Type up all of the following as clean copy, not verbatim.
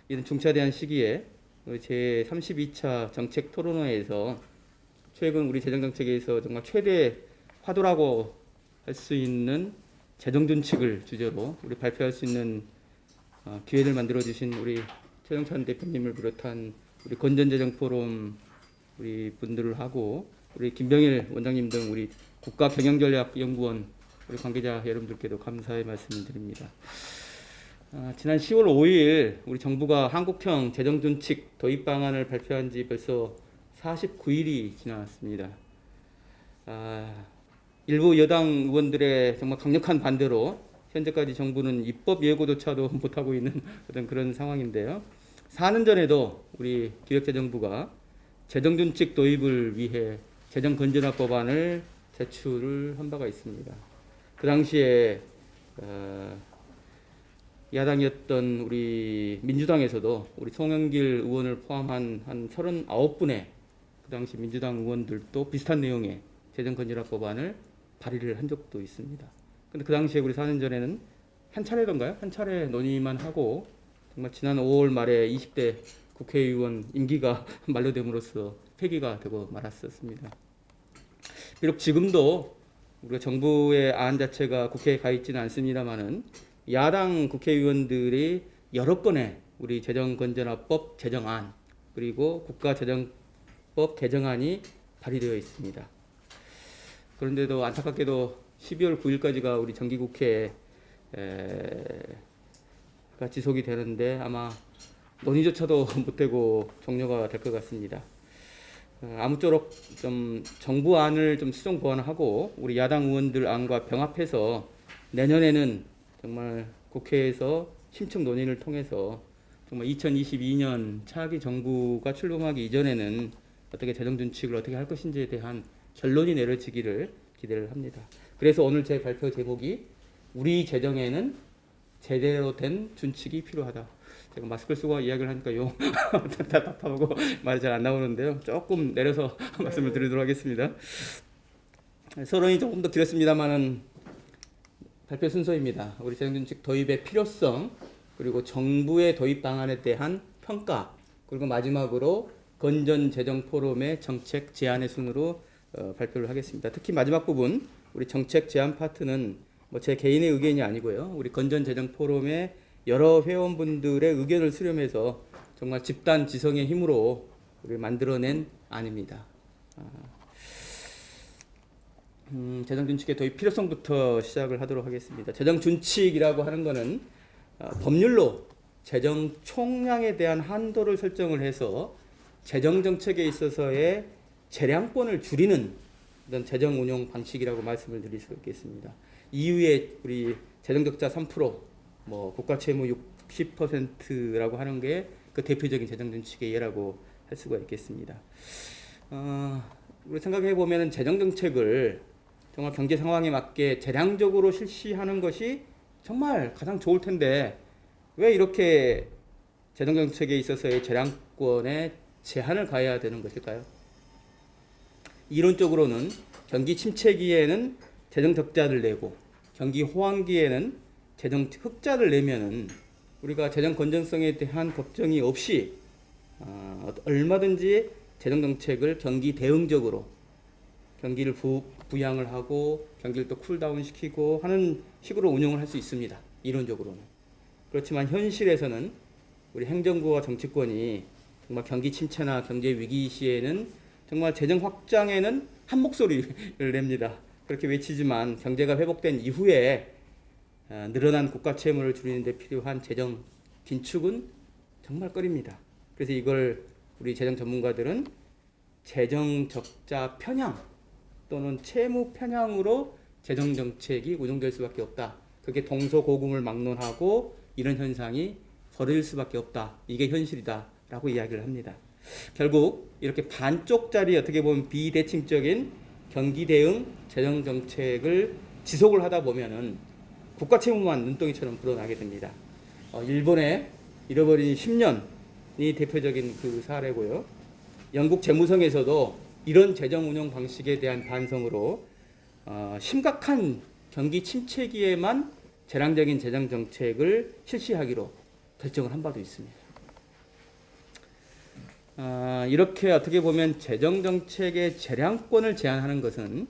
이런 중차대한 시기에 제 32차 정책 토론회에서 최근 우리 재정정책에서 정말 최대 화두라고 할 수 있는 재정준칙을 주제로 우리 발표할 수 있는 기회를 만들어 주신 우리 최영찬 대표님을 비롯한 우리 건전재정포럼 우리 분들을 하고 우리 김병일 원장님 등 우리 국가경영전략연구원 우리 관계자 여러분들께도 감사의 말씀을 드립니다. 지난 10월 5일 우리 정부가 한국형 재정준칙 도입 방안을 발표한 지 벌써 49일이 지났습니다. 일부 여당 의원들의 정말 강력한 반대로 현재까지 정부는 입법 예고조차도 못하고 있는 어떤 그런 상황인데요. 4년 전에도 우리 기획재정부가 재정준칙 도입을 위해 재정건전화 법안을 제출을 한 바가 있습니다. 그 당시에 야당이었던 우리 민주당에서도 우리 송영길 의원을 포함한 한 39분의 그 당시 민주당 의원들도 비슷한 내용의 재정건전화 법안을 발의를 한 적도 있습니다. 근데 그 당시에 우리 4년 전에는 한 차례던가요? 한 차례 논의만 하고 정말 지난 5월 말에 20대 국회의원 임기가 만료됨으로써 폐기가 되고 말았었습니다. 비록 지금도 우리가 정부의 안 자체가 국회에 가 있지는 않습니다만은 야당 국회의원들이 여러 건의 우리 재정건전화법 제정안 그리고 국가재정법 개정안이 발의되어 있습니다. 그런데도 안타깝게도 12월 9일까지가 우리 정기국회가 지속이 되는데 아마 논의조차도 못되고 종료가 될 것 같습니다. 아무쪼록 좀 정부 안을 좀 수정 보완하고 우리 야당 의원들 안과 병합해서 내년에는 정말 국회에서 심층 논의를 통해서 정말 2022년 차기 정부가 출범하기 이전에는 어떻게 재정준칙을 어떻게 할 것인지에 대한 결론이 내려지기를 기대를 합니다. 그래서 오늘 제 발표 제목이 우리 재정에는 제대로 된 준칙이 필요하다. 제가 마스크를 쓰고 이야기를 하니까요 답답하고 말이 잘 안 나오는데요. 조금 내려서 말씀을 드리도록 하겠습니다. 서론이 조금 더 길었습니다만은 발표 순서입니다. 우리 재정준칙 도입의 필요성 그리고 정부의 도입 방안에 대한 평가 그리고 마지막으로 건전재정포럼의 정책 제안의 순으로 발표를 하겠습니다. 특히 마지막 부분 우리 정책 제안 파트는 뭐 제 개인의 의견이 아니고요. 우리 건전재정포럼의 여러 회원분들의 의견을 수렴해서 정말 집단 지성의 힘으로 우리 만들어낸 안입니다. 재정준칙의 도입 필요성부터 시작을 하도록 하겠습니다. 재정준칙이라고 하는 것은 법률로 재정 총량에 대한 한도를 설정을 해서 재정정책에 있어서의 재량권을 줄이는 어떤 재정 운용 방식이라고 말씀을 드릴 수 있겠습니다. 이후에 우리 재정적자 3%, 뭐 국가 채무 60%라고 하는 게 그 대표적인 재정준칙의 예라고 할 수가 있겠습니다. 우리 생각해 보면은 재정정책을 정말 경제 상황에 맞게 재량적으로 실시하는 것이 정말 가장 좋을 텐데 왜 이렇게 재정정책에 있어서의 재량권에 제한을 가해야 되는 것일까요? 이론적으로는 경기 침체기에는 재정 적자를 내고 경기 호황기에는 재정 흑자를 내면은 우리가 재정 건전성에 대한 걱정이 없이 얼마든지 재정 정책을 경기 대응적으로 경기를 부양을 하고 경기를 또 쿨다운 시키고 하는 식으로 운영을 할 수 있습니다. 이론적으로는. 그렇지만 현실에서는 우리 행정부와 정치권이 정말 경기 침체나 경제 위기 시에는 정말 재정 확장에는 한 목소리를 냅니다. 그렇게 외치지만 경제가 회복된 이후에 늘어난 국가 채무를 줄이는 데 필요한 재정 긴축은 정말 꺼립니다. 그래서 이걸 우리 재정 전문가들은 재정 적자 편향 또는 채무 편향으로 재정 정책이 운영될 수밖에 없다. 그게 동서고금을 막론하고 이런 현상이 벌어질 수밖에 없다. 이게 현실이다라고 이야기를 합니다. 결국 이렇게 반쪽짜리 어떻게 보면 비대칭적인 경기 대응 재정 정책을 지속을 하다 보면은 국가 채무만 눈덩이처럼 불어나게 됩니다. 일본의 잃어버린 10년이 대표적인 그 사례고요. 영국 재무성에서도 이런 재정 운영 방식에 대한 반성으로 심각한 경기 침체기에만 재량적인 재정 정책을 실시하기로 결정을 한 바도 있습니다. 이렇게 어떻게 보면 재정 정책의 재량권을 제한하는 것은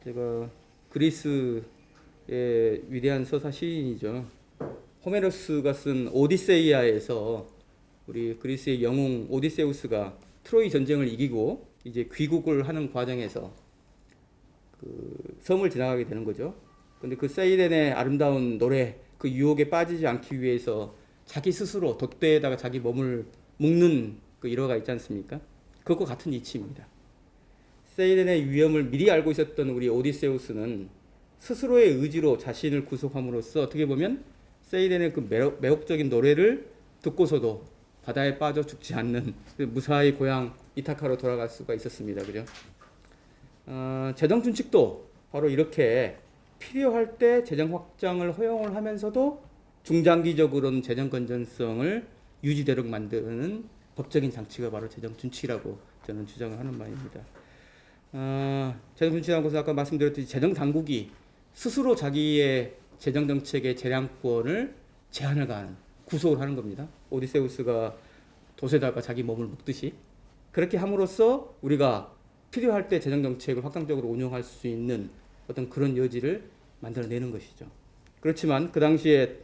제가 그리스의 위대한 서사 시인이죠. 호메로스가 쓴 오디세이아에서 우리 그리스의 영웅 오디세우스가 트로이 전쟁을 이기고 이제 귀국을 하는 과정에서 그 섬을 지나가게 되는 거죠. 근데 그 세이렌의 아름다운 노래, 그 유혹에 빠지지 않기 위해서 자기 스스로 돛대에다가 자기 몸을 묶는 그 일화가 있지 않습니까? 그것과 같은 이치입니다. 세이렌의 위험을 미리 알고 있었던 우리 오디세우스는 스스로의 의지로 자신을 구속함으로써 어떻게 보면 세이렌의 그 매혹적인 노래를 듣고서도 바다에 빠져 죽지 않는 그 무사히 고향 이타카로 돌아갈 수가 있었습니다. 그죠? 재정 준칙도 바로 이렇게 필요할 때 재정 확장을 허용을 하면서도 중장기적으로는 재정 건전성을 유지되도록 만드는 법적인 장치가 바로 재정 준칙이라고 저는 주장을 하는 바입니다. 재정 준칙이라는 것은 아까 말씀드렸듯이 재정 당국이 스스로 자기의 재정 정책의 재량권을 제한을 가하는 구속을 하는 겁니다. 오디세우스가 돛에다가 자기 몸을 묶듯이 그렇게 함으로써 우리가 필요할 때 재정 정책을 확장적으로 운영할 수 있는 어떤 그런 여지를 만들어내는 것이죠. 그렇지만 그 당시에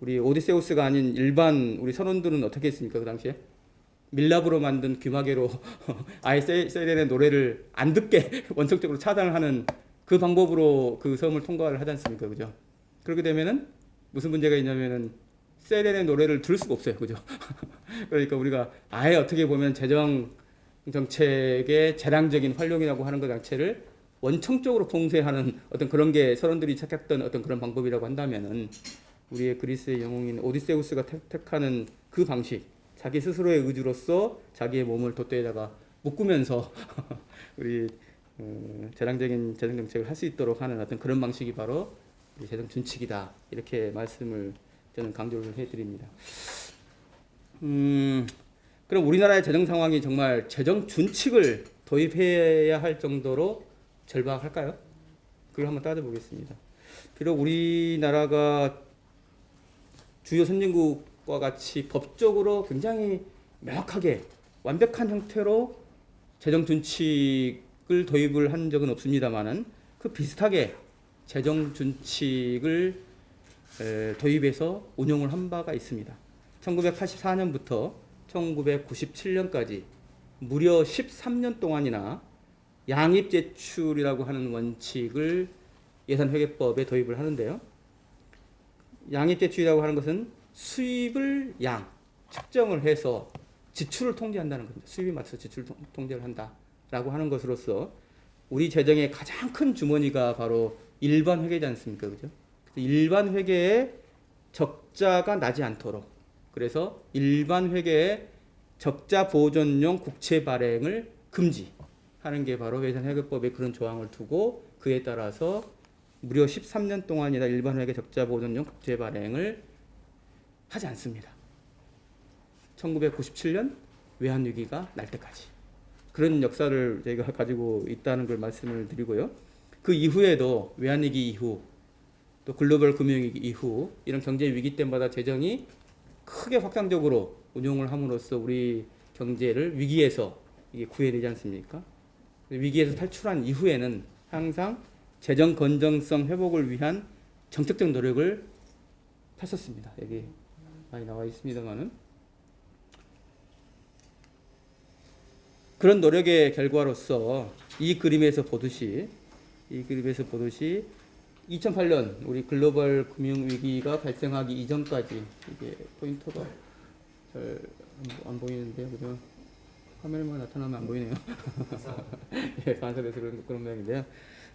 우리 오디세우스가 아닌 일반 우리 선원들은 어떻게 했습니까? 그 당시에 밀랍으로 만든 귀마개로 아예 세이렌의 노래를 안 듣게 원칙적으로 차단을 하는 그 방법으로 그 섬을 통과를 하지 않습니까? 그죠? 그렇게 되면은 무슨 문제가 있냐면은 세이렌의 노래를 들을 수가 없어요. 그죠? 그러니까 우리가 아예 어떻게 보면 재정 정책의 재량적인 활용이라고 하는 것 자체를 원청적으로 봉쇄하는 어떤 그런 게 선원들이 찾았던 어떤 그런 방법이라고 한다면은 우리의 그리스의 영웅인 오디세우스가 택하는 그 방식, 자기 스스로의 의지로서 자기의 몸을 돛대에다가 묶으면서 우리 재량적인 재정 정책을 할 수 있도록 하는 어떤 그런 방식이 바로 재정 준칙이다. 이렇게 말씀을 저는 강조를 해드립니다. 그럼 우리나라의 재정 상황이 정말 재정 준칙을 도입해야 할 정도로 절박할까요? 그걸 한번 따져보겠습니다. 비록 우리나라가 주요 선진국과 같이 법적으로 굉장히 명확하게 완벽한 형태로 재정 준칙을 도입을 한 적은 없습니다만은 그 비슷하게 재정 준칙을 도입해서 운영을 한 바가 있습니다. 1984년부터 1997년까지 무려 13년 동안이나 양입제출이라고 하는 원칙을 예산회계법에 도입을 하는데요. 양입제출이라고 하는 것은 수입을 양 측정을 해서 지출을 통제한다는 겁니다. 수입에 맞춰서 지출 통제를 한다라고 하는 것으로서 우리 재정의 가장 큰 주머니가 바로 일반 회계지 않습니까? 그죠? 일반 회계에 적자가 나지 않도록 그래서 일반 회계에 적자 보존용 국채 발행을 금지하는 게 바로 예산회계법에 그런 조항을 두고 그에 따라서 무려 13년 동안이나 일반 회계 적자 보존용 국채 발행을 하지 않습니다. 1997년 외환위기가 날 때까지 그런 역사를 저희가 가지고 있다는 걸 말씀을 드리고요. 그 이후에도 외환위기 이후 또 글로벌 금융위기 이후 이런 경제 위기 때마다 재정이 크게 확장적으로 운용을 함으로써 우리 경제를 위기에서 이게 구해내지 않습니까? 위기에서 탈출한 이후에는 항상 재정 건전성 회복을 위한 정책적 노력을 펼쳤습니다. 여기 많이 나와 있습니다만은 그런 노력의 결과로서 이 그림에서 보듯이 2008년 우리 글로벌 금융위기가 발생하기 이전까지 이게 포인터가 잘 안 보이는데요. 그죠? 화면에만 나타나면 안 보이네요. 예, 간섭해서 그런 모양인데요.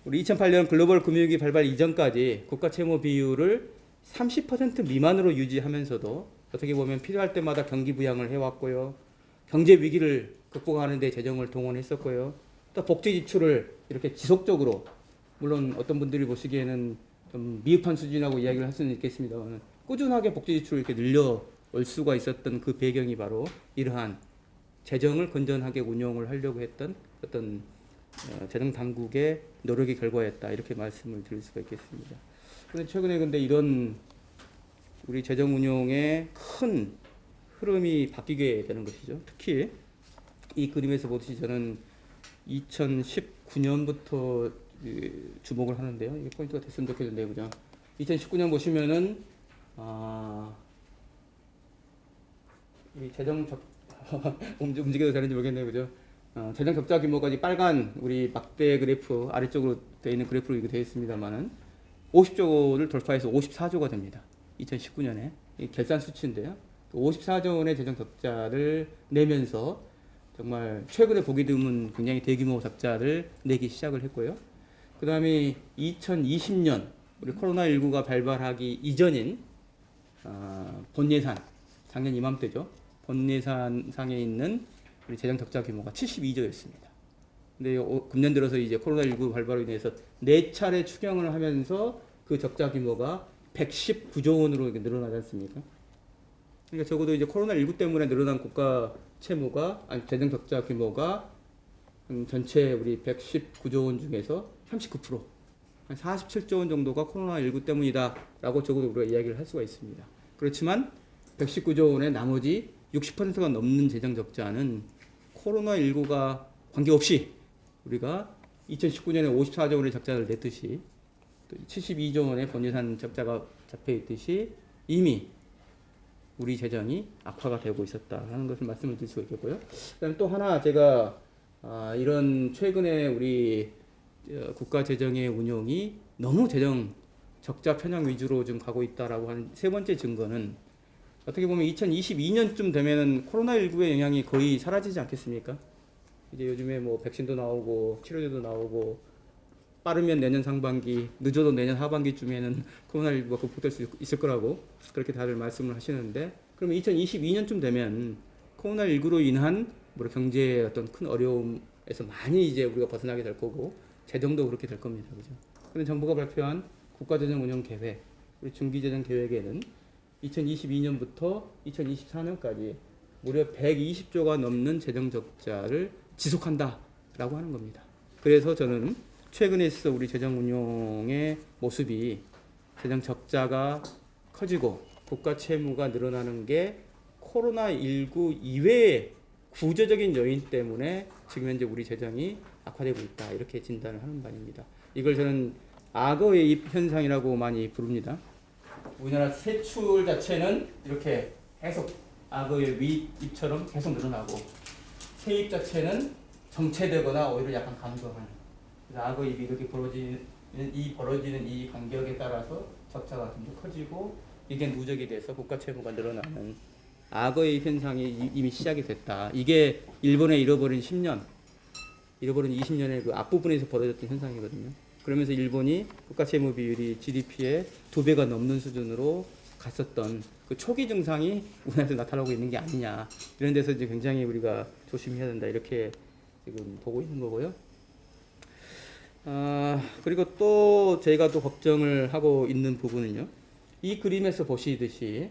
우리 2008년 글로벌 금융위기 발발 이전까지 국가 채무 비율을 30% 미만으로 유지하면서도 어떻게 보면 필요할 때마다 경기 부양을 해왔고요. 경제 위기를 극복하는 데 재정을 동원했었고요. 또 복지 지출을 이렇게 지속적으로 물론 어떤 분들이 보시기에는 좀 미흡한 수준이라고 이야기를 할 수는 있겠습니다만 꾸준하게 복지 지출을 이렇게 늘려올 수가 있었던 그 배경이 바로 이러한 재정을 건전하게 운용을 하려고 했던 어떤 재정 당국의 노력의 결과였다 이렇게 말씀을 드릴 수가 있겠습니다. 그런데 최근에 근데 이런 우리 재정 운용의 큰 흐름이 바뀌게 되는 것이죠. 특히 이 그림에서 보듯이 저는 2019년부터 주목을 하는데요. 이게 포인트가 됐으면 좋겠는데요, 그죠? 2019년 보시면은 이 재정 적 움직여도 되는지 모르겠네요, 그죠? 재정 적자 규모가 이 빨간 우리 막대 그래프 아래쪽으로 되어 있는 그래프로 이렇게 되어 있습니다만은 50조를 돌파해서 54조가 됩니다. 2019년에 이 결산 수치인데요. 54조 원의 재정 적자를 내면서 정말 최근에 보기 드문 굉장히 대규모 적자를 내기 시작을 했고요. 그 다음에 2020년 우리 코로나19가 발발하기 이전인 본예산 작년 이맘때죠. 본예산상에 있는 우리 재정 적자 규모가 72조였습니다. 근데 금년 들어서 이제 코로나19 발발로 인해서 4차례 추경을 하면서 그 적자 규모가 119조 원으로 늘어나지 않습니까? 그러니까 적어도 이제 코로나19 때문에 늘어난 국가 채무가, 아니, 재정 적자 규모가 전체 우리 119조 원 중에서 39%, 한 47조 원 정도가 코로나19 때문이다라고 적어도 우리가 이야기를 할 수가 있습니다. 그렇지만 119조 원의 나머지 60%가 넘는 재정 적자는 코로나19가 관계없이 우리가 2019년에 54조 원의 적자를 냈듯이 72조 원의 본예산 적자가 잡혀 있듯이 이미 우리 재정이 악화가 되고 있었다라는 것을 말씀을 드릴 수가 있겠고요. 그다음에 또 하나 제가 이런 최근에 우리 국가 재정의 운용이 너무 재정 적자 편향 위주로 좀 가고 있다라고 하는 세 번째 증거는 어떻게 보면 2022년쯤 되면은 코로나19의 영향이 거의 사라지지 않겠습니까? 이제 요즘에 뭐 백신도 나오고 치료제도 나오고 빠르면 내년 상반기, 늦어도 내년 하반기쯤에는 코로나19가 극복될 수 있을 거라고 그렇게 다들 말씀을 하시는데, 그러면 2022년쯤 되면 코로나19로 인한 뭐 경제의 어떤 큰 어려움에서 많이 이제 우리가 벗어나게 될 거고 재정도 그렇게 될 겁니다, 그죠? 그런 정부가 발표한 국가재정 운영 계획, 우리 중기재정 계획에는 2022년부터 2024년까지 무려 120조가 넘는 재정 적자를 지속한다라고 하는 겁니다. 그래서 저는 최근에 있어 우리 재정 운용의 모습이 재정 적자가 커지고 국가 채무가 늘어나는 게 코로나19 이외의 구조적인 요인 때문에 지금 현재 우리 재정이 악화되고 있다, 이렇게 진단을 하는 바입니다. 이걸 저는 악어외입 현상이라고 많이 부릅니다. 우리나라 세출 자체는 이렇게 계속 악어외입처럼 계속 늘어나고 세입 자체는 정체되거나 오히려 약간 감소하는, 그래서 악어입이 이렇게 벌어지는 이 간격에 따라서 적자가 좀 더 커지고 이게 누적이 돼서 국가 채무가 늘어나는 악어의 현상이 이미 시작이 됐다. 이게 일본의 잃어버린 20년의 그 앞부분에서 벌어졌던 현상이거든요. 그러면서 일본이 국가 채무 비율이 GDP의 2배가 넘는 수준으로 갔었던 그 초기 증상이 우리나라에서 나타나고 있는 게 아니냐, 이런 데서 이제 굉장히 우리가 조심해야 된다, 이렇게 지금 보고 있는 거고요. 그리고 또 저희가 또 걱정을 하고 있는 부분은요, 이 그림에서 보시듯이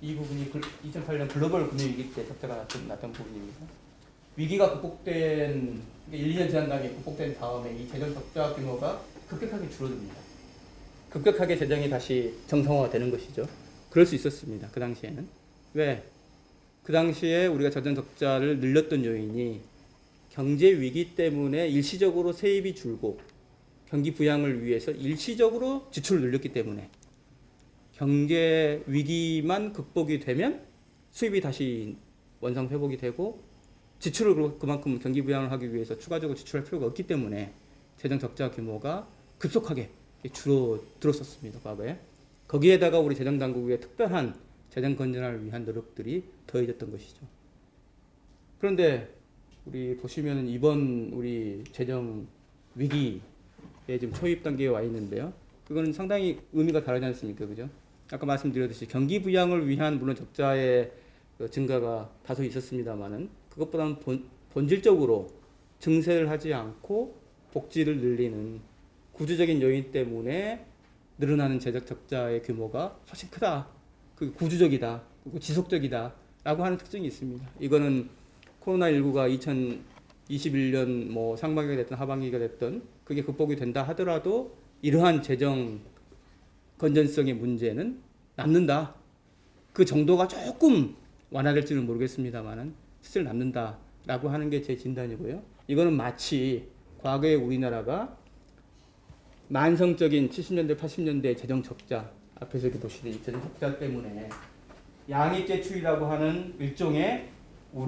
이 부분이 2008년 글로벌 금융위기 때 적자가 났던 부분입니다. 위기가 극복된 1, 2년 지난 다음에 극복된 다음에 이 재정 적자 규모가 급격하게 줄어듭니다. 급격하게 재정이 다시 정상화가 되는 것이죠. 그럴 수 있었습니다, 그 당시에는. 왜? 그 당시에 우리가 재정 적자를 늘렸던 요인이 경제 위기 때문에 일시적으로 세입이 줄고 경기 부양을 위해서 일시적으로 지출을 늘렸기 때문에 경제 위기만 극복이 되면 수입이 다시 원상 회복이 되고 지출을 그만큼 경기 부양을 하기 위해서 추가적으로 지출할 필요가 없기 때문에 재정 적자 규모가 급속하게 줄어들었었습니다, 과거에. 거기에다가 우리 재정 당국의 특별한 재정 건전화를 위한 노력들이 더해졌던 것이죠. 그런데 우리 보시면은 이번 우리 재정 위기에 지금 초입 단계에 와 있는데요. 그거는 상당히 의미가 다르지 않습니까, 그죠? 아까 말씀드렸듯이 경기 부양을 위한 물론 적자의 증가가 다소 있었습니다만은 그것보다는 본질적으로 증세를 하지 않고 복지를 늘리는 구조적인 요인 때문에 늘어나는 재정 적자의 규모가 훨씬 크다, 그 구조적이다, 그리고 지속적이다라고 하는 특징이 있습니다. 이거는 코로나19가 2021년 뭐 상반기가 됐든 하반기가 됐든 그게 극복이 된다 하더라도 이러한 재정 건전성의 문제는 남는다. 그 정도가 조금 완화될지는 모르겠습니다만은 뜻을 남는다라고 하는 게 제 진단이고요. 이거는 마치 과거에 우리나라가 만성적인 70년대, 80년대 재정 적자, 앞에서 이렇게 보시듯이 재정 적자 때문에 양익재출이라고 하는 일종의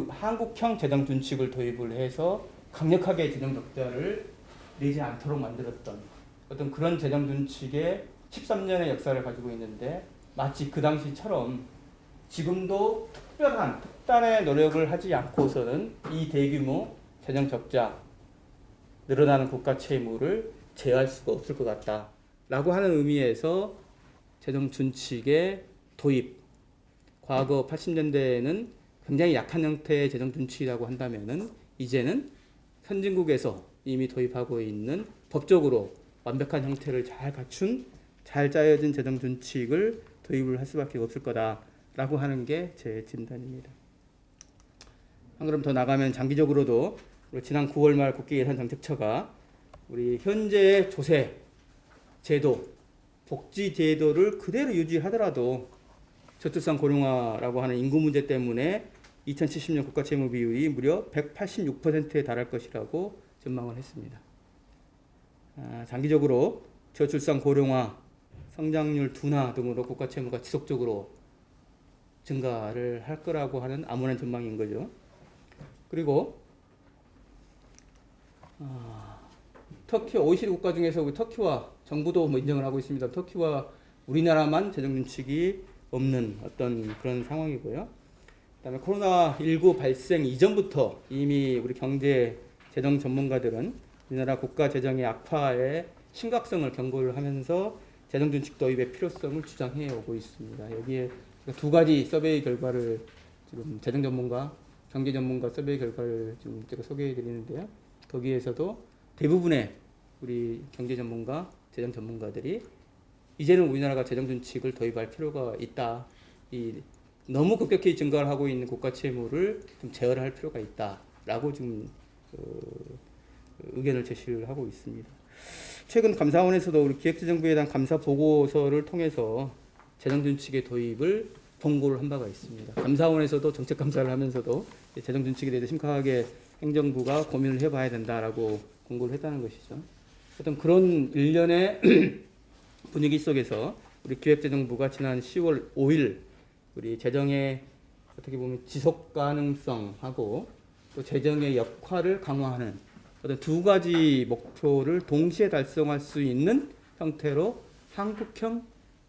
한국형 재정 준칙을 도입을 해서 강력하게 재정 적자를 내지 않도록 만들었던 어떤 그런 재정 준칙의 13년의 역사를 가지고 있는데, 마치 그 당시처럼 지금도 특단의 노력을 하지 않고서는 이 대규모 재정 적자, 늘어나는 국가 채무를 제어할 수가 없을 것 같다라고 하는 의미에서 재정 준칙의 도입, 과거 80년대에는 굉장히 약한 형태의 재정 준칙이라고 한다면은 이제는 선진국에서 이미 도입하고 있는 법적으로 완벽한 형태를 잘 갖춘 잘 짜여진 재정 준칙을 도입을 할 수밖에 없을 거다라고 하는 게 제 진단입니다. 한 걸음 더 나가면 장기적으로도 지난 9월 말 국가예산정책처가 우리 현재의 조세 제도, 복지 제도를 그대로 유지하더라도 저출산 고령화라고 하는 인구 문제 때문에 2070년 국가 채무 비율이 무려 186%에 달할 것이라고 전망을 했습니다. 장기적으로 저출산 고령화, 성장률 둔화 등으로 국가 채무가 지속적으로 증가를 할 거라고 하는 암울한 전망인 거죠. 그리고 터키 OECD 국가 중에서 우리 터키와 정부도 인정을 하고 있습니다. 터키와 우리나라만 재정 준칙이 없는 어떤 그런 상황이고요. 그다음에 코로나19 발생 이전부터 이미 우리 경제 재정 전문가들은 우리나라 국가 재정의 악화의 심각성을 경고를 하면서 재정 준칙 도입의 필요성을 주장해 오고 있습니다. 여기에 두 가지 서베이 결과를 지금 재정 전문가, 경제 전문가 서베이 결과를 지금 제가 소개해 드리는데요. 거기에서도 대부분의 우리 경제 전문가, 재정 전문가들이 이제는 우리나라가 재정 준칙을 도입할 필요가 있다. 이 너무 급격히 증가를 하고 있는 국가 채무를 좀 제어를 할 필요가 있다라고 지금 의견을 제시를 하고 있습니다. 최근 감사원에서도 우리 기획재정부에 대한 감사 보고서를 통해서 재정 준칙의 도입을 권고를 한 바가 있습니다. 감사원에서도 정책 감사를 하면서도 재정 준칙에 대해서 심각하게 행정부가 고민을 해봐야 된다라고 권고를 했다는 것이죠. 어떤 그런 일련의 분위기 속에서 우리 기획재정부가 지난 10월 5일 우리 재정의 어떻게 보면 지속 가능성하고 또 재정의 역할을 강화하는 어떤 두 가지 목표를 동시에 달성할 수 있는 형태로 한국형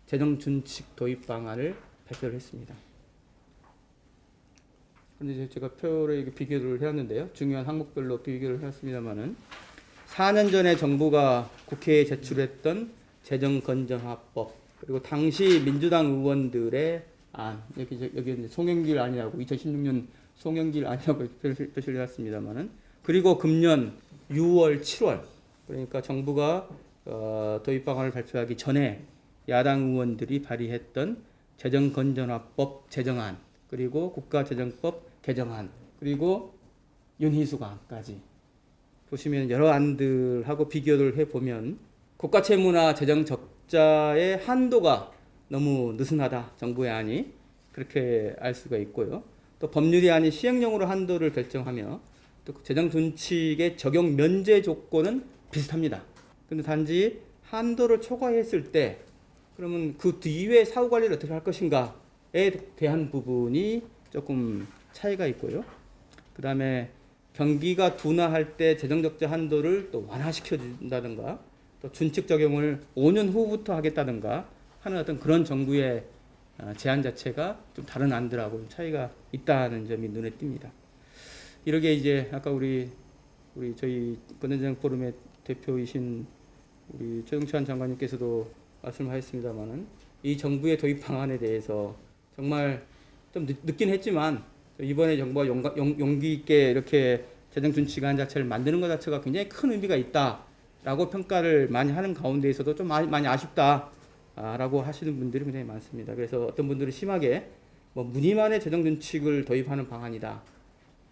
재정 준칙 도입 방안을 발표를 했습니다. 그런데 제가 표를 비교를 해왔는데요. 중요한 항목별로 비교를 해왔습니다만은 4년 전에 정부가 국회에 제출했던 재정건전화법, 그리고 당시 민주당 의원들의 안, 여기 송영길 안이라고 2016년 송영길 안이라고 표시를 해놨습니다만은, 그리고 금년 6월, 7월, 그러니까 정부가 도입 방안을 발표하기 전에 야당 의원들이 발의했던 재정건전화법 제정안, 그리고 국가재정법 개정안, 그리고 윤희수안까지 보시면 여러 안들하고 비교를 해보면 국가채무나 재정 적자의 한도가 너무 느슨하다, 정부의 안이 그렇게 알 수가 있고요. 또 법률이 아닌 시행령으로 한도를 결정하며 또 재정 준칙의 적용 면제 조건은 비슷합니다. 근데 단지 한도를 초과했을 때 그러면 그 뒤에 사후 관리를 어떻게 할 것인가에 대한 부분이 조금 차이가 있고요. 그 다음에 경기가 둔화할 때 재정적자 한도를 또 완화시켜 준다든가, 또 준칙 적용을 5년 후부터 하겠다든가 하는 어떤 그런 정부의 제안 자체가 좀 다른 안들하고 차이가 있다는 점이 눈에 띕니다. 이렇게 이제 아까 우리 저희 건전재정 포럼의 대표이신 우리 최영찬 장관님께서도 말씀하셨습니다만은 이 정부의 도입 방안에 대해서 정말 좀 늦긴 했지만 이번에 정부가 용기 있게 이렇게 재정 준칙안 자체를 만드는 것 자체가 굉장히 큰 의미가 있다라고 평가를 많이 하는 가운데에서도 좀 많이 아쉽다라고 하시는 분들이 굉장히 많습니다. 그래서 어떤 분들은 심하게 무늬만의 재정 준칙을 도입하는 방안이다,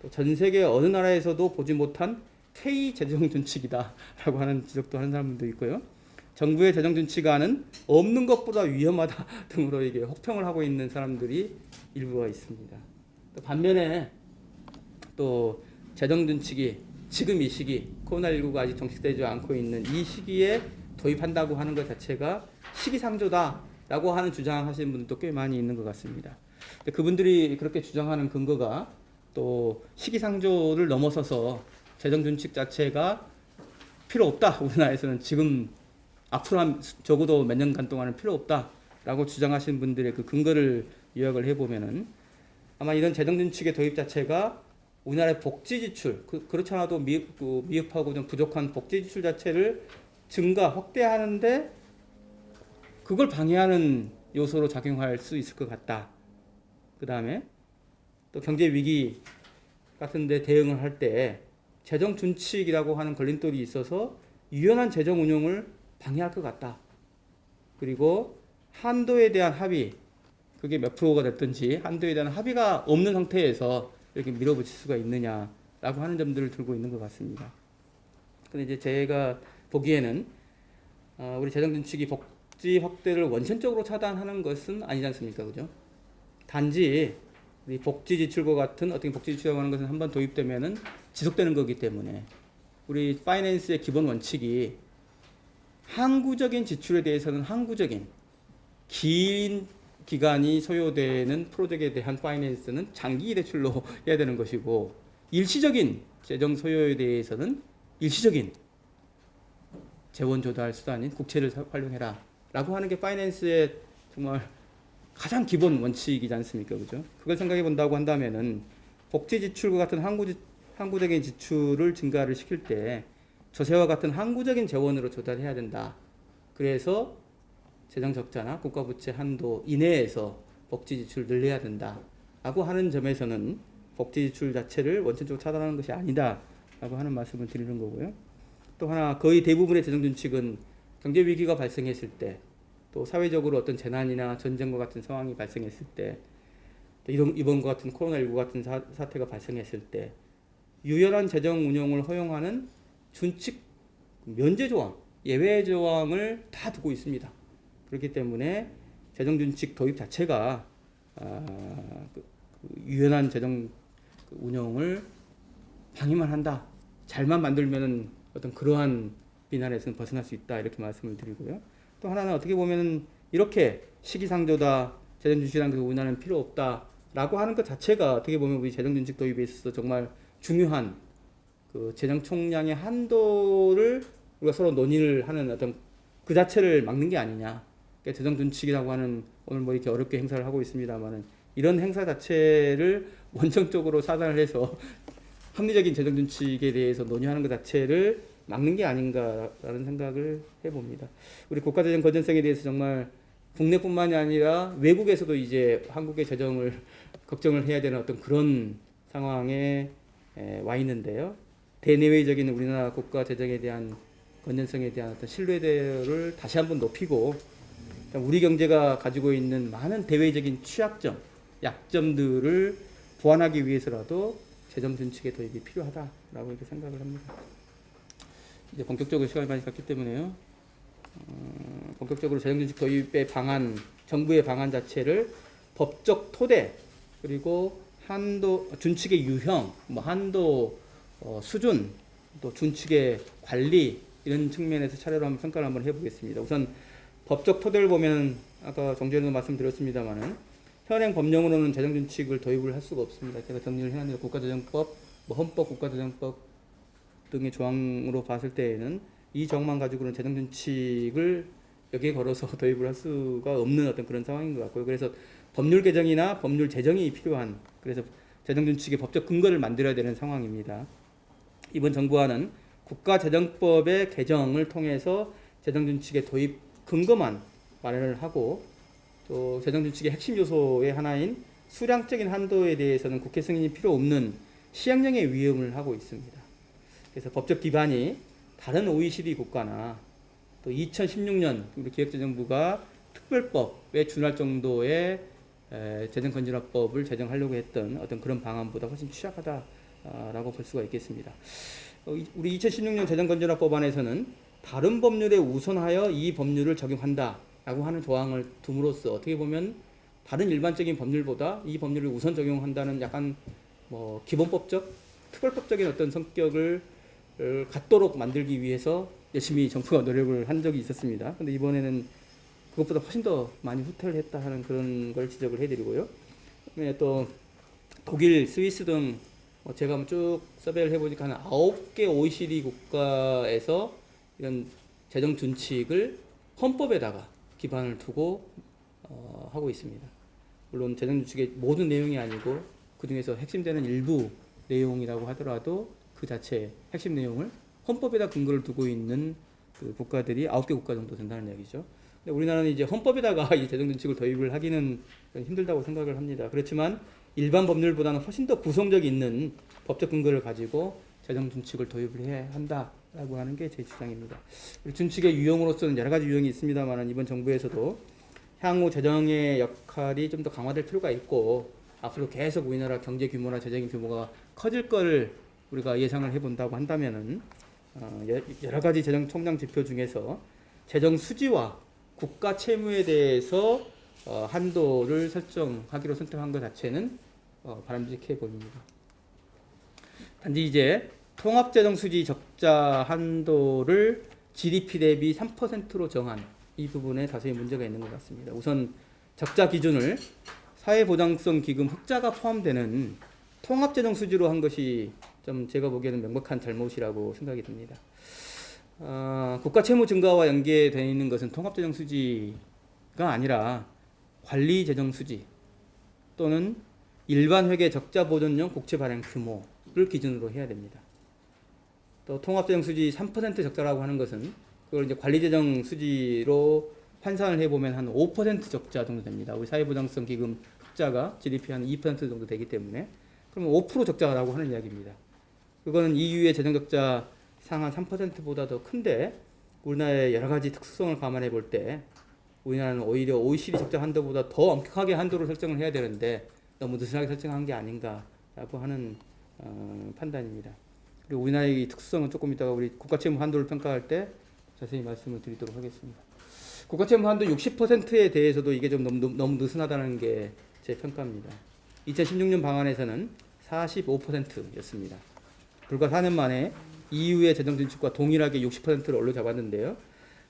또 전 세계 어느 나라에서도 보지 못한 K 재정 준칙이다라고 하는 지적도 하는 사람들도 있고요. 정부의 재정 준칙안은 없는 것보다 위험하다 등으로 이게 혹평을 하고 있는 사람들이 일부가 있습니다. 또 반면에 또 재정 준칙이 지금 이 시기 코로나19가 아직 종식되지 않고 있는 이 시기에 도입한다고 하는 것 자체가 시기상조다라고 하는 주장하시는 분들도 꽤 많이 있는 것 같습니다. 근데 그분들이 그렇게 주장하는 근거가 또 시기상조를 넘어서서 재정 준칙 자체가 필요 없다. 우리나라에서는 지금 앞으로 적어도 몇 년간 동안은 필요 없다라고 주장하시는 분들의 그 근거를 요약을 해보면은 아마 이런 재정 준칙의 도입 자체가 우리나라의 복지 지출, 그렇지 않아도 미흡하고 좀 부족한 복지 지출 자체를 증가, 확대하는데 그걸 방해하는 요소로 작용할 수 있을 것 같다. 그 다음에 또 경제 위기 같은데 대응을 할 때 재정 준칙이라고 하는 걸림돌이 있어서 유연한 재정 운용을 방해할 것 같다. 그리고 한도에 대한 합의, 그게 몇 프로가 됐든지 한도에 대한 합의가 없는 상태에서 이렇게 밀어붙일 수가 있느냐라고 하는 점들을 들고 있는 것 같습니다. 근데 이제 제가 보기에는 우리 재정 준칙이 복지 확대를 원천적으로 차단하는 것은 아니지 않습니까, 그죠? 단지 이 복지 지출과 같은 어떻게 복지 지출이라고 하는 것은 한번 도입되면은 지속되는 거기 때문에 우리 파이낸스의 기본 원칙이 항구적인 지출에 대해서는 항구적인 긴 기간이 소요되는 프로젝트에 대한 파이낸스는 장기 대출로 해야 되는 것이고 일시적인 재정 소요에 대해서는 일시적인 재원 조달 수단인 국채를 활용해라 라고 하는 게 파이낸스의 정말 가장 기본 원칙이지 않습니까? 그죠? 그걸 생각해 본다고 한다면은 복지 지출과 같은 항구적인 지출을 증가를 시킬 때 저세와 같은 항구적인 재원으로 조달해야 된다. 그래서 재정 적자나 국가 부채 한도 이내에서 복지 지출을 늘려야 된다라고 하는 점에서는 복지 지출 자체를 원천적으로 차단하는 것이 아니다라고 하는 말씀을 드리는 거고요. 또 하나 거의 대부분의 재정 준칙은 경제 위기가 발생했을 때 또 사회적으로 어떤 재난이나 전쟁과 같은 상황이 발생했을 때 또 이번과 같은 코로나19 같은 사태가 발생했을 때 유연한 재정 운용을 허용하는 준칙 면제 조항, 예외 조항을 다 두고 있습니다. 그렇기 때문에 재정 준칙 도입 자체가 유연한 재정 운영을 방해만 한다. 잘만 만들면은 어떤 그러한 비난에서는 벗어날 수 있다. 이렇게 말씀을 드리고요. 또 하나는 어떻게 보면은 이렇게 시기상조다, 재정 준칙이라는 그 운하는 필요 없다라고 하는 것 자체가 어떻게 보면 우리 재정 준칙 도입에 있어서 정말 중요한 그 재정 총량의 한도를 우리가 서로 논의를 하는 어떤 그 자체를 막는 게 아니냐. 그러니까 재정 준칙이라고 하는 오늘 뭐 이렇게 어렵게 행사를 하고 있습니다만은 이런 행사 자체를 원천적으로 차단을 해서 합리적인 재정 준칙에 대해서 논의하는 것 자체를 막는 게 아닌가라는 생각을 해봅니다. 우리 국가재정 건전성에 대해서 정말 국내뿐만이 아니라 외국에서도 이제 한국의 재정을 걱정을 해야 되는 어떤 그런 상황에 와 있는데요. 대내외적인 우리나라 국가 재정에 대한 건전성에 대한 어떤 신뢰도를 다시 한번 높이고 우리 경제가 가지고 있는 많은 대외적인 취약점, 약점들을 보완하기 위해서라도 재정 준칙의 도입이 필요하다라고 이렇게 생각을 합니다. 이제 본격적으로 시간이 많이 갔기 때문에요. 본격적으로 재정 준칙 도입의 방안, 정부의 방안 자체를 법적 토대 그리고 한도 준칙의 유형, 뭐 한도 수준, 또 준칙의 관리 이런 측면에서 차례로 한번 평가를 한번 해보겠습니다. 우선 법적 토대를 보면 아까 정재현도 말씀드렸습니다만은 현행 법령으로는 재정 준칙을 도입을 할 수가 없습니다. 제가 정리를 해놨는데 국가재정법, 뭐 헌법, 국가재정법 등의 조항으로 봤을 때에는 이 조항만 가지고는 재정 준칙을 여기에 걸어서 도입을 할 수가 없는 어떤 그런 상황인 것 같고요. 그래서 법률 개정이나 법률 제정이 필요한 그래서 재정 준칙의 법적 근거를 만들어야 되는 상황입니다. 이번 정부안은 국가재정법의 개정을 통해서 재정 준칙의 도입 근거만 마련을 하고 또 재정 준칙의 핵심 요소의 하나인 수량적인 한도에 대해서는 국회 승인이 필요 없는 시행령의 위임을 하고 있습니다. 그래서 법적 기반이 다른 OECD 국가나 또 2016년 우리 기획재정부가 특별법에 준할 정도의 재정건전화법을 제정하려고 했던 어떤 그런 방안보다 훨씬 취약하다라고 볼 수가 있겠습니다. 우리 2016년 재정건전화법안에서는 다른 법률에 우선하여 이 법률을 적용한다라고 하는 조항을 둠으로써 어떻게 보면 다른 일반적인 법률보다 이 법률을 우선 적용한다는 약간 뭐 기본법적 특별법적인 어떤 성격을 갖도록 만들기 위해서 열심히 정부가 노력을 한 적이 있었습니다. 근데 이번에는 그것보다 훨씬 더 많이 후퇴를 했다 하는 그런 걸 지적을 해드리고요. 그다음에 또 독일, 스위스 등 제가 한번 쭉 서베이를 해보니까 한 9개 OECD 국가에서 이런 재정 준칙을 헌법에다가 기반을 두고 하고 있습니다. 물론 재정 준칙의 모든 내용이 아니고 그 중에서 핵심되는 일부 내용이라고 하더라도 그 자체 핵심 내용을 헌법에다 근거를 두고 있는 그 국가들이 9개 국가 정도 된다는 이야기죠. 근데 우리나라는 이제 헌법에다가 이 재정 준칙을 도입을 하기는 힘들다고 생각을 합니다. 그렇지만 일반 법률보다는 훨씬 더 구성력 있는 법적 근거를 가지고 재정 준칙을 도입을 해야 한다라고 하는 게 제 주장입니다. 준칙의 유형으로서는 여러 가지 유형이 있습니다만 이번 정부에서도 향후 재정의 역할이 좀 더 강화될 필요가 있고 앞으로 계속 우리나라 경제 규모나 재정의 규모가 커질 거를 우리가 예상을 해본다고 한다면은 여러 가지 재정 총량 지표 중에서 재정 수지와 국가 채무에 대해서 한도를 설정하기로 선택한 것 자체는 바람직해 보입니다. 단지 이제 통합재정 수지 적자 한도를 GDP 대비 3%로 정한 이 부분에 다소의 문제가 있는 것 같습니다. 우선 적자 기준을 사회보장성 기금 흑자가 포함되는 통합재정 수지로 한 것이 좀 제가 보기에는 명백한 잘못이라고 생각이 듭니다. 국가 채무 증가와 연계되어 있는 것은 통합재정 수지가 아니라 관리재정 수지 또는 일반 회계 적자 보전용 국채 발행 규모를 기준으로 해야 됩니다. 또 통합재정 수지 3% 적자라고 하는 것은 그걸 이제 관리재정 수지로 환산을 해보면 한 5% 적자 정도 됩니다. 우리 사회보장성 기금 흑자가 GDP 한 2% 정도 되기 때문에 그러면 5% 적자라고 하는 이야기입니다. 그거는 EU의 재정 적자 상한 3%보다 더 큰데 우리나라의 여러 가지 특수성을 감안해 볼 때 우리나라는 오히려 OECD 적자 한도보다 더 엄격하게 한도를 설정을 해야 되는데 너무 느슨하게 설정한 게 아닌가라고 하는 판단입니다. 그리고 우리나라의 특수성은 조금 이따가 우리 국가채무 한도를 평가할 때 자세히 말씀을 드리도록 하겠습니다. 국가채무 한도 60%에 대해서도 이게 좀 너무 느슨하다는 게 제 평가입니다. 2016년 방안에서는 45%였습니다. 불과 4년 만에 EU의 재정 준칙과 동일하게 60%를 올려잡았는데요.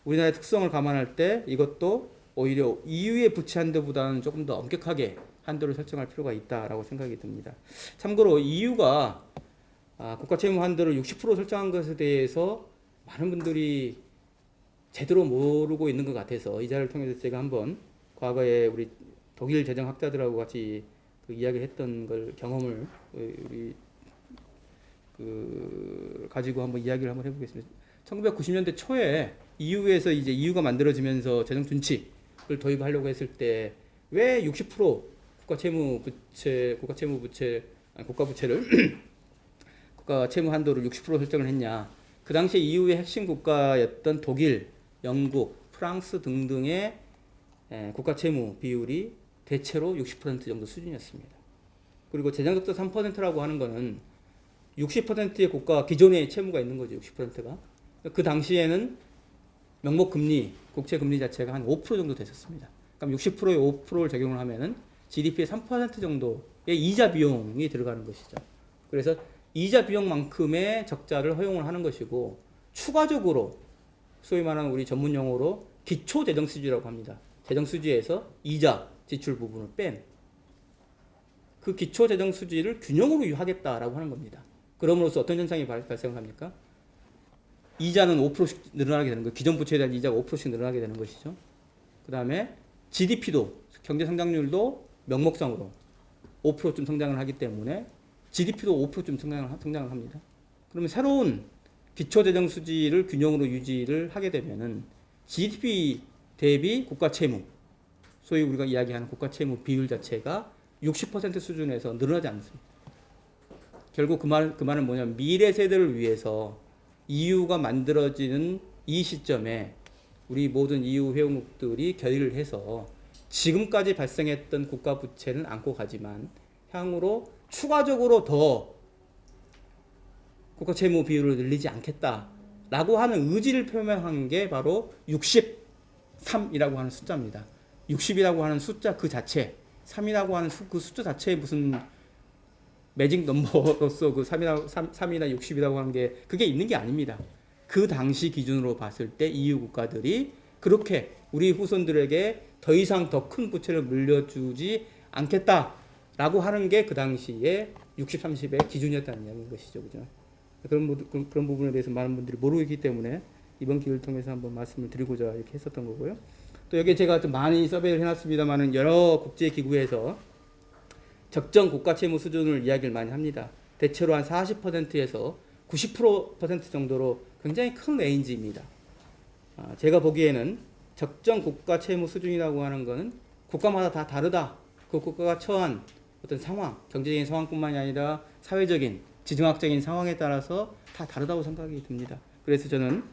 우리나라의 특성을 감안할 때 이것도 오히려 EU의 부채 한도보다는 조금 더 엄격하게 한도를 설정할 필요가 있다라고 생각이 듭니다. 참고로 EU가 국가 채무 한도를 60% 설정한 것에 대해서 많은 분들이 제대로 모르고 있는 것 같아서 이 자리를 통해서 제가 한번 과거에 우리 독일 재정학자들하고 같이 그 이야기를 했던 걸 경험을 우리 가지고 한번 이야기를 한번 해보겠습니다. 1990년대 초에 EU에서 이제 EU가 만들어지면서 재정 준칙을 도입하려고 했을 때 왜 60% 국가 부채를 국가 채무 한도를 60% 설정을 했냐? 그 당시에 EU의 핵심 국가였던 독일, 영국, 프랑스 등등의 국가 채무 비율이 대체로 60% 정도 수준이었습니다. 그리고 재정적자 3%라고 하는 거는 60%의 국가 기존의 채무가 있는 거죠. 60%가. 그 당시에는 명목 금리, 국채 금리 자체가 한 5% 정도 됐었습니다. 그럼 60%에 5%를 적용을 하면은 GDP의 3% 정도의 이자 비용이 들어가는 것이죠. 그래서 이자 비용만큼의 적자를 허용을 하는 것이고 추가적으로 소위 말하는 우리 전문 용어로 기초 재정 수지라고 합니다. 재정 수지에서 이자 지출 부분을 뺀 그 기초 재정 수지를 균형으로 유하겠다라고 하는 겁니다. 그럼으로써 어떤 현상이 발생합니까? 이자는 5%씩 늘어나게 되는 거예요. 기존 부채에 대한 이자가 5%씩 늘어나게 되는 것이죠. 그 다음에 GDP도 경제 성장률도 명목상으로 5%쯤 성장을 하기 때문에 GDP도 5%쯤 성장을 합니다. 그러면 새로운 기초 재정 수지를 균형으로 유지를 하게 되면은 GDP 대비 국가 채무, 소위 우리가 이야기하는 국가 채무 비율 자체가 60% 수준에서 늘어나지 않습니다. 결국 그 말은 뭐냐면 미래 세대를 위해서 EU가 만들어지는 이 시점에 우리 모든 EU 회원국들이 결의를 해서 지금까지 발생했던 국가 부채는 안고 가지만 향후로 추가적으로 더 국가 채무 비율을 늘리지 않겠다라고 하는 의지를 표명한 게 바로 63이라고 하는 숫자입니다. 60이라고 하는 숫자 그 자체, 3이라고 하는 그 숫자 자체에 무슨 매직 넘버로서 그 3이나 60이라고 하는 게 그게 있는 게 아닙니다. 그 당시 기준으로 봤을 때 EU 국가들이 그렇게 우리 후손들에게 더 이상 더 큰 부채를 물려주지 않겠다라고 하는 게 그 당시에 60, 30의 기준이었다는 이야기인 것이죠. 그죠? 그런 부분에 대해서 많은 분들이 모르고 있기 때문에 이번 기회를 통해서 한번 말씀을 드리고자 이렇게 했었던 거고요. 또 여기 제가 좀 많이 서베이를 해놨습니다만은 여러 국제기구에서 적정 국가 채무 수준을 이야기를 많이 합니다. 대체로 한 40%에서 90% 정도로 굉장히 큰 레인지입니다. 제가 보기에는 적정 국가 채무 수준이라고 하는 것은 국가마다 다 다르다. 그 국가가 처한 어떤 상황, 경제적인 상황뿐만이 아니라 사회적인, 지정학적인 상황에 따라서 다 다르다고 생각이 듭니다. 그래서 저는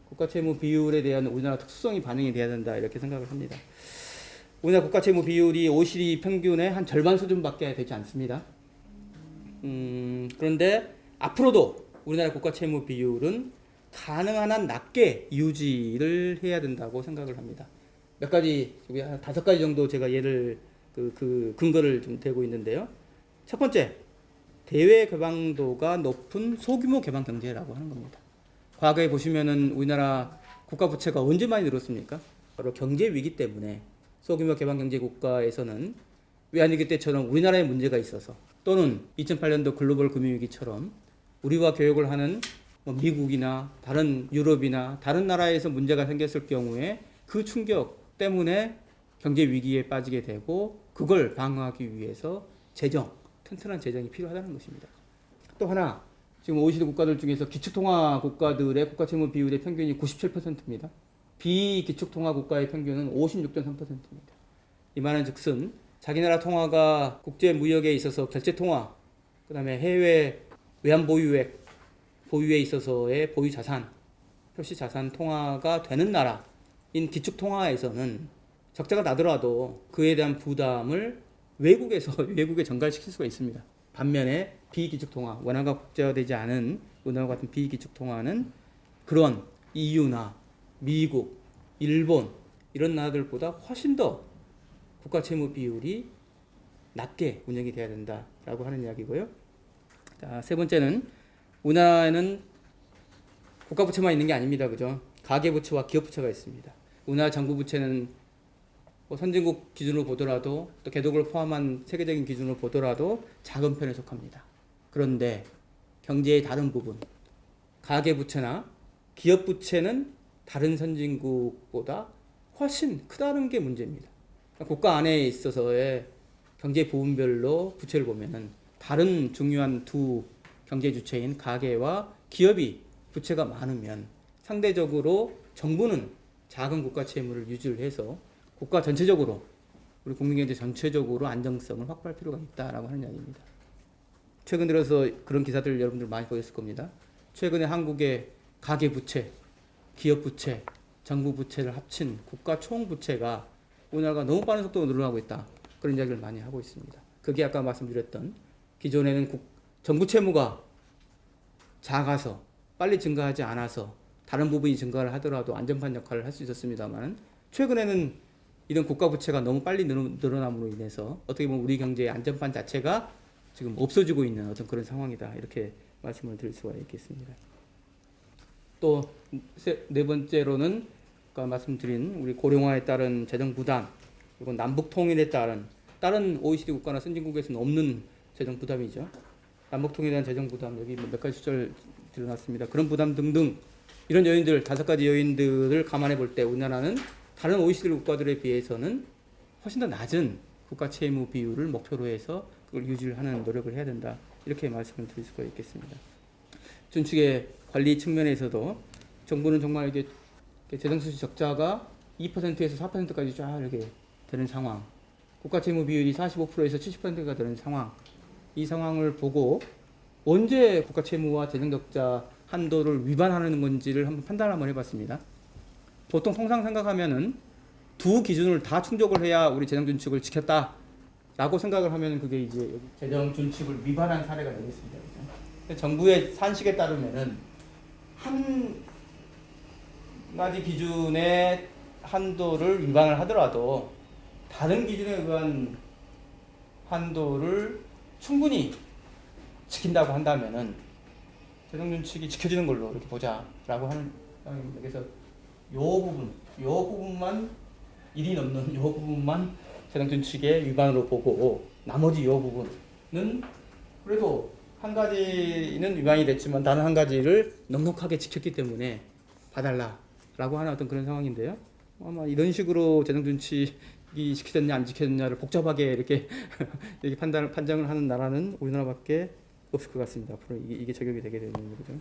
국가 채무 비율에 대한 우리나라 특수성이 반영이 돼야 된다 이렇게 생각을 합니다. 우리나라 국가 채무 비율이 OECD 평균의 한 절반 수준밖에 되지 않습니다. 그런데 앞으로도 우리나라 국가 채무 비율은 가능한 한 낮게 유지를 해야 된다고 생각을 합니다. 몇 가지, 한 5가지 정도 제가 예를 그 근거를 좀 대고 있는데요. 첫 번째, 대외 개방도가 높은 소규모 개방 경제라고 하는 겁니다. 과거에 보시면은 우리나라 국가 부채가 언제 많이 늘었습니까? 바로 경제 위기 때문에 소규모 개방 경제 국가에서는 외환위기 때처럼 우리나라에 문제가 있어서 또는 2008년도 글로벌 금융위기처럼 우리와 교역을 하는 미국이나 다른 유럽이나 다른 나라에서 문제가 생겼을 경우에 그 충격 때문에 경제 위기에 빠지게 되고 그걸 방어하기 위해서 튼튼한 재정이 필요하다는 것입니다. 또 하나, 지금 OECD 국가들 중에서 기축통화 국가들의 국가채무 비율의 평균이 97%입니다. 비기축통화 국가의 평균은 56.3%입니다. 이 말은 즉슨 자기 나라 통화가 국제 무역에 있어서 결제 통화, 그다음에 해외 외환 보유액 보유에 있어서의 보유 자산, 표시 자산 통화가 되는 나라인 기축 통화에서는 적자가 나더라도 그에 대한 부담을 외국에 전가시킬 수가 있습니다. 반면에 비기축 통화, 원화가 국제화되지 않은 은하와 같은 비기축 통화는 그런 EU나 미국, 일본 이런 나라들보다 훨씬 더 국가 채무 비율이 낮게 운영이 돼야 된다라고 하는 이야기고요. 자, 세 번째는 우리나라에는 국가 부채만 있는 게 아닙니다. 그죠? 가계 부채와 기업 부채가 있습니다. 우리나라 정부 부채는 선진국 기준으로 보더라도 또 개독을 포함한 세계적인 기준으로 보더라도 작은 편에 속합니다. 그런데 경제의 다른 부분, 가계 부채나 기업 부채는 다른 선진국보다 훨씬 크다는 게 문제입니다. 국가 안에 있어서의 경제 부분별로 부채를 보면은 다른 중요한 두 경제 주체인 가계와 기업이 부채가 많으면 상대적으로 정부는 작은 국가 채무를 유지를 해서 국가 전체적으로 우리 국민경제 전체적으로 안정성을 확보할 필요가 있다라고 하는 이야기입니다. 최근 들어서 그런 기사들 여러분들 많이 보셨을 겁니다. 최근에 한국의 가계 부채, 기업 부채, 정부 부채를 합친 국가 총 부채가 우리나라가 너무 빠른 속도로 늘어나고 있다. 그런 이야기를 많이 하고 있습니다. 그게 아까 말씀드렸던 기존에는 정부 채무가 작아서 빨리 증가하지 않아서 다른 부분이 증가를 하더라도 안전판 역할을 할 수 있었습니다만 최근에는 이런 국가 부채가 너무 빨리 늘어남으로 인해서 어떻게 보면 우리 경제의 안전판 자체가 지금 없어지고 있는 어떤 그런 상황이다. 이렇게 말씀을 드릴 수가 있겠습니다. 또 네 번째로는 아까 말씀드린 우리 고령화에 따른 재정 부담, 그리고 남북 통일에 따른 다른 OECD 국가나 선진국에서는 없는 재정 부담이죠. 남북 통일에 대한 재정 부담, 여기 몇 가지 수절 드러났습니다. 그런 부담 등등 이런 요인들 5가지 요인들을 감안해 볼 때 우리나라는 다른 OECD 국가들에 비해서는 훨씬 더 낮은 국가 채무 비율을 목표로 해서 그걸 유지를 하는 노력을 해야 된다. 이렇게 말씀을 드릴 수가 있겠습니다. 준축의 관리 측면에서도 정부는 정말 이게 재정수지 적자가 2%에서 4%까지 쫙 이렇게 되는 상황, 국가 채무 비율이 45%에서 70%가 되는 상황, 이 상황을 보고 언제 국가 채무와 재정 적자 한도를 위반하는 건지를 한번 판단을 한번 해봤습니다. 보통 통상 생각하면은 두 기준을 다 충족을 해야 우리 재정 준칙을 지켰다라고 생각을 하면은 그게 이제 재정 준칙을 위반한 사례가 되겠습니다. 그렇죠? 정부의 산식에 따르면은 한 가지 기준의 한도를 위반을 하더라도 다른 기준에 의한 한도를 충분히 지킨다고 한다면은 재정준칙이 지켜지는 걸로 이렇게 보자라고 하는 상황입니다. 그래서 요 부분만 일이 넘는 요 부분만 재정준칙의 위반으로 보고 나머지 요 부분은 그래도 한 가지는 위반이 됐지만 다른 한 가지를 넉넉하게 지켰기 때문에 봐달라라고 하는 어떤 그런 상황인데요. 아마 이런 식으로 재정준칙이 지켜졌냐 안 지켜졌냐를 복잡하게 이렇게 이렇게 판정을 하는 나라는 우리나라밖에 없을 것 같습니다. 앞으로 이게 적용이 되게 되는 거죠.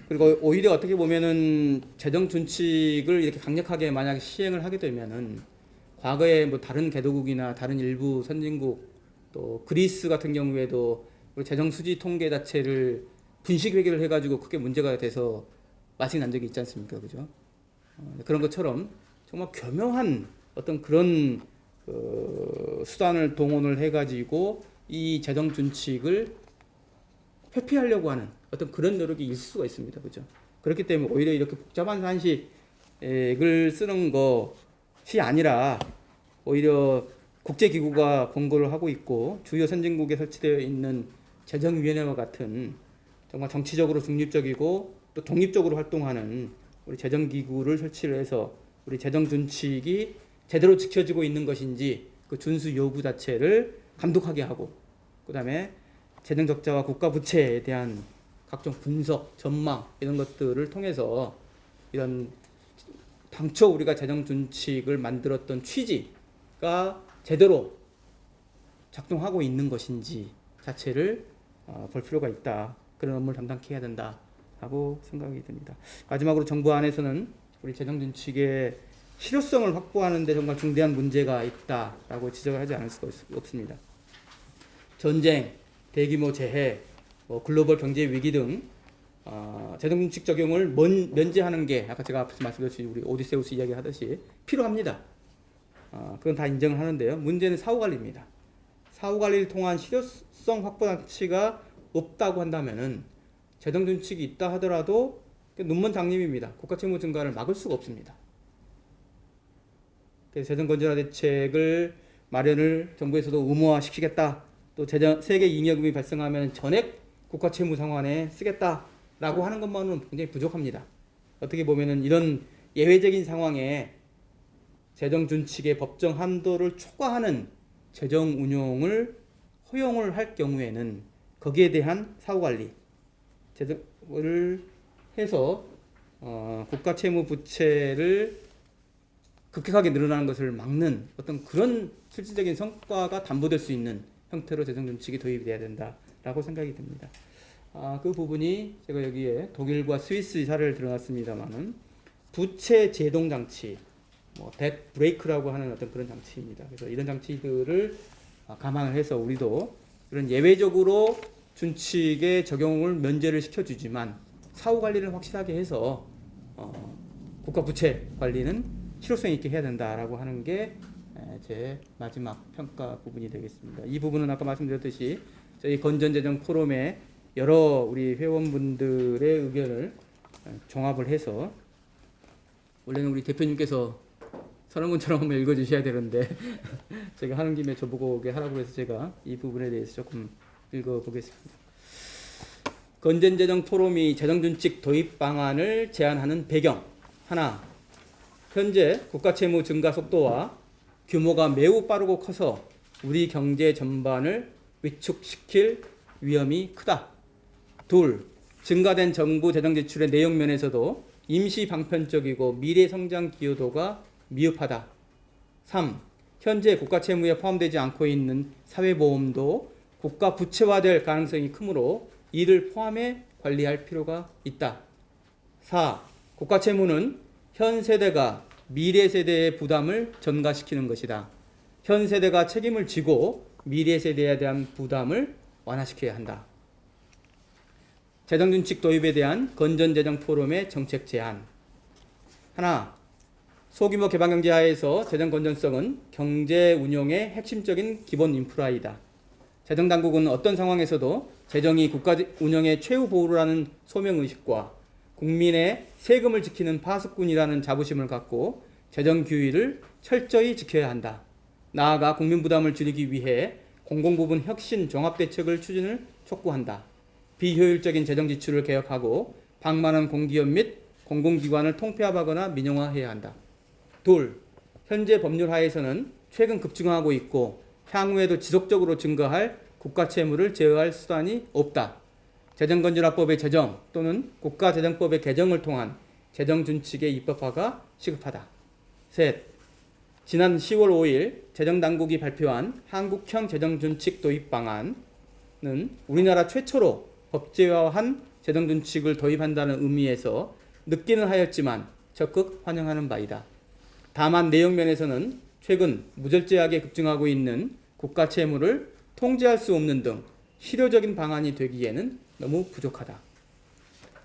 그리고 오히려 어떻게 보면은 재정준칙을 이렇게 강력하게 만약 시행을 하게 되면은 과거에 뭐 다른 개도국이나 다른 일부 선진국 또 그리스 같은 경우에도 재정 수지 통계 자체를 분식 회계를 해가지고 크게 문제가 돼서 맛이 난 적이 있지 않습니까, 그죠? 그런 것처럼 정말 교묘한 어떤 그런 수단을 동원을 해가지고 이 재정 준칙을 회피하려고 하는 어떤 그런 노력이 있을 수가 있습니다, 그죠? 그렇기 때문에 오히려 이렇게 복잡한 산식을 쓰는 것이 아니라 오히려 국제기구가 권고를 하고 있고 주요 선진국에 설치되어 있는 재정위원회와 같은 정말 정치적으로 중립적이고 또 독립적으로 활동하는 우리 재정기구를 설치를 해서 우리 재정준칙이 제대로 지켜지고 있는 것인지 그 준수 여부 자체를 감독하게 하고 그 다음에 재정적자와 국가부채에 대한 각종 분석, 전망 이런 것들을 통해서 이런 당초 우리가 재정준칙을 만들었던 취지가 제대로 작동하고 있는 것인지 자체를 볼 필요가 있다. 그런 업무를 담당케 해야 된다라고 생각이 듭니다. 마지막으로 정부 안에서는 우리 재정준칙의 실효성을 확보하는 데 정말 중대한 문제가 있다라고 지적을 하지 않을 수가 없습니다. 전쟁, 대규모 재해, 글로벌 경제 위기 등 재정준칙 적용을 면제하는 게 아까 제가 앞에서 말씀드렸듯이 우리 오디세우스 이야기 하듯이 필요합니다. 그건 다 인정을 하는데요. 문제는 사후관리입니다. 사후관리를 통한 실효성 확보 장치가 없다고 한다면은 재정준칙이 있다 하더라도 눈먼 장님입니다. 국가채무 증가를 막을 수가 없습니다. 그래서 재정건전화 대책을 마련을 정부에서도 의무화시키겠다. 또 세계 잉여금이 발생하면 전액 국가채무 상환에 쓰겠다라고 하는 것만은 굉장히 부족합니다. 어떻게 보면은 이런 예외적인 상황에 재정준칙의 법정 한도를 초과하는 재정 운용을 허용을 할 경우에는 거기에 대한 사후관리 재정을 해서 국가채무 부채를 급격하게 늘어나는 것을 막는 어떤 그런 실질적인 성과가 담보될 수 있는 형태로 재정준칙이 도입이 돼야 된다라고 생각이 듭니다. 그 부분이 제가 여기에 독일과 스위스 사례를 들어놨습니다만은 부채 제동 장치, 뎃 브레이크라고 하는 어떤 그런 장치입니다. 그래서 이런 장치들을 감안을 해서 우리도 이런 예외적으로 준칙의 적용을 면제를 시켜주지만 사후 관리를 확실하게 해서 국가 부채 관리는 실효성 있게 해야 된다라고 하는 게 제 마지막 평가 부분이 되겠습니다. 이 부분은 아까 말씀드렸듯이 저희 건전재정 포럼의 여러 우리 회원분들의 의견을 종합을 해서 원래는 우리 대표님께서 선언문처럼 한번 읽어주셔야 되는데 제가 하는 김에 저보고 하라고 해서 제가 이 부분에 대해서 조금 읽어보겠습니다. 건전재정 포럼이 재정준칙 도입 방안을 제안하는 배경 하나, 현재 국가채무 증가 속도와 규모가 매우 빠르고 커서 우리 경제 전반을 위축시킬 위험이 크다. 둘, 증가된 정부 재정 지출의 내용 면에서도 임시 방편적이고 미래 성장 기여도가 미흡하다. 3. 현재 국가 채무에 포함되지 않고 있는 사회보험도 국가 부채화될 가능성이 크므로 이를 포함해 관리할 필요가 있다. 4. 국가 채무는 현 세대가 미래 세대의 부담을 전가시키는 것이다. 현 세대가 책임을 지고 미래 세대에 대한 부담을 완화시켜야 한다. 재정준칙 도입에 대한 건전재정 포럼의 정책 제안. 하나, 소규모 개방경제 하에서 재정 건전성은 경제 운용의 핵심적인 기본 인프라이다. 재정당국은 어떤 상황에서도 재정이 국가 운영의 최후 보루라는 소명의식과 국민의 세금을 지키는 파수꾼이라는 자부심을 갖고 재정 규율을 철저히 지켜야 한다. 나아가 국민 부담을 줄이기 위해 공공부문 혁신 종합대책을 추진을 촉구한다. 비효율적인 재정 지출을 개혁하고 방만한 공기업 및 공공기관을 통폐합하거나 민영화해야 한다. 둘, 현재 법률 하에서는 최근 급증하고 있고 향후에도 지속적으로 증가할 국가채무를 제어할 수단이 없다. 재정건전화법의 제정 또는 국가재정법의 개정을 통한 재정준칙의 입법화가 시급하다. 셋, 지난 10월 5일 재정당국이 발표한 한국형 재정준칙 도입 방안은 우리나라 최초로 법제화한 재정준칙을 도입한다는 의미에서 늦기는 하였지만 적극 환영하는 바이다. 다만 내용 면에서는 최근 무절제하게 급증하고 있는 국가 채무를 통제할 수 없는 등 실효적인 방안이 되기에는 너무 부족하다.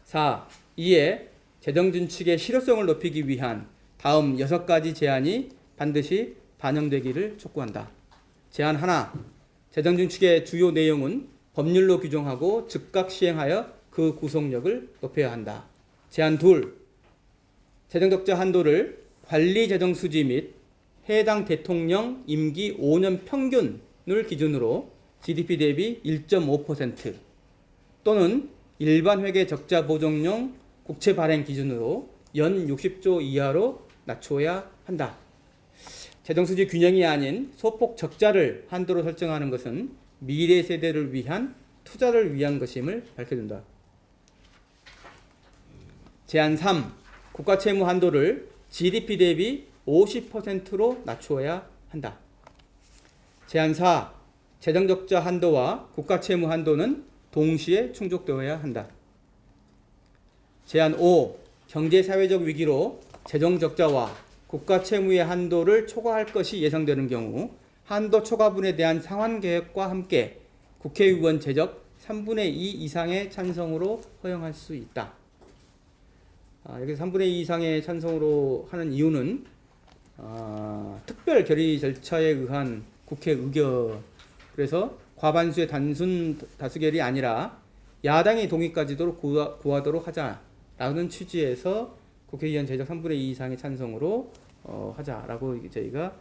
4. 이에 재정준칙의 실효성을 높이기 위한 다음 6가지 제안이 반드시 반영되기를 촉구한다. 제안 하나, 재정준칙의 주요 내용은 법률로 규정하고 즉각 시행하여 그 구속력을 높여야 한다. 제안 둘, 재정적자 한도를 관리재정수지 및 해당 대통령 임기 5년 평균을 기준으로 GDP 대비 1.5% 또는 일반 회계 적자 보정용 국채 발행 기준으로 연 60조 이하로 낮춰야 한다. 재정수지 균형이 아닌 소폭 적자를 한도로 설정하는 것은 미래 세대를 위한 투자를 위한 것임을 밝혀준다. 제안 3. 국가채무 한도를 GDP 대비 50%로 낮추어야 한다. 제안 4. 재정적자 한도와 국가채무 한도는 동시에 충족되어야 한다. 제안 5. 경제사회적 위기로 재정적자와 국가채무의 한도를 초과할 것이 예상되는 경우 한도 초과분에 대한 상환계획과 함께 국회의원 제적 3분의 2 이상의 찬성으로 허용할 수 있다. 여기서 3분의 2 이상의 찬성으로 하는 이유는 특별 결의 절차에 의한 국회 의결, 그래서 과반수의 단순 다수결이 아니라 야당의 동의까지도 구하도록 하자라는 취지에서 국회의원 제적 3분의 2 이상의 찬성으로 하자라고 저희가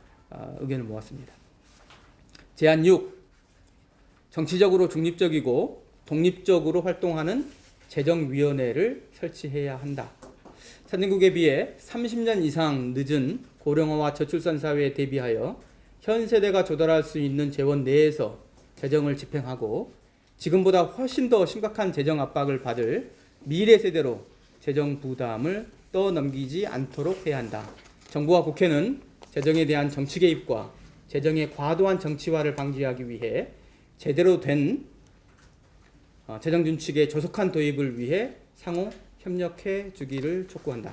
의견을 모았습니다. 제안 6. 정치적으로 중립적이고 독립적으로 활동하는 재정위원회를 설치해야 한다. 선진국에 비해 30년 이상 늦은 고령화와 저출산 사회에 대비하여 현 세대가 조달할 수 있는 재원 내에서 재정을 집행하고 지금보다 훨씬 더 심각한 재정 압박을 받을 미래 세대로 재정 부담을 떠넘기지 않도록 해야 한다. 정부와 국회는 재정에 대한 정치 개입과 재정의 과도한 정치화를 방지하기 위해 제대로 된 재정준칙의 조속한 도입을 위해 상호 협력해 주기를 촉구한다.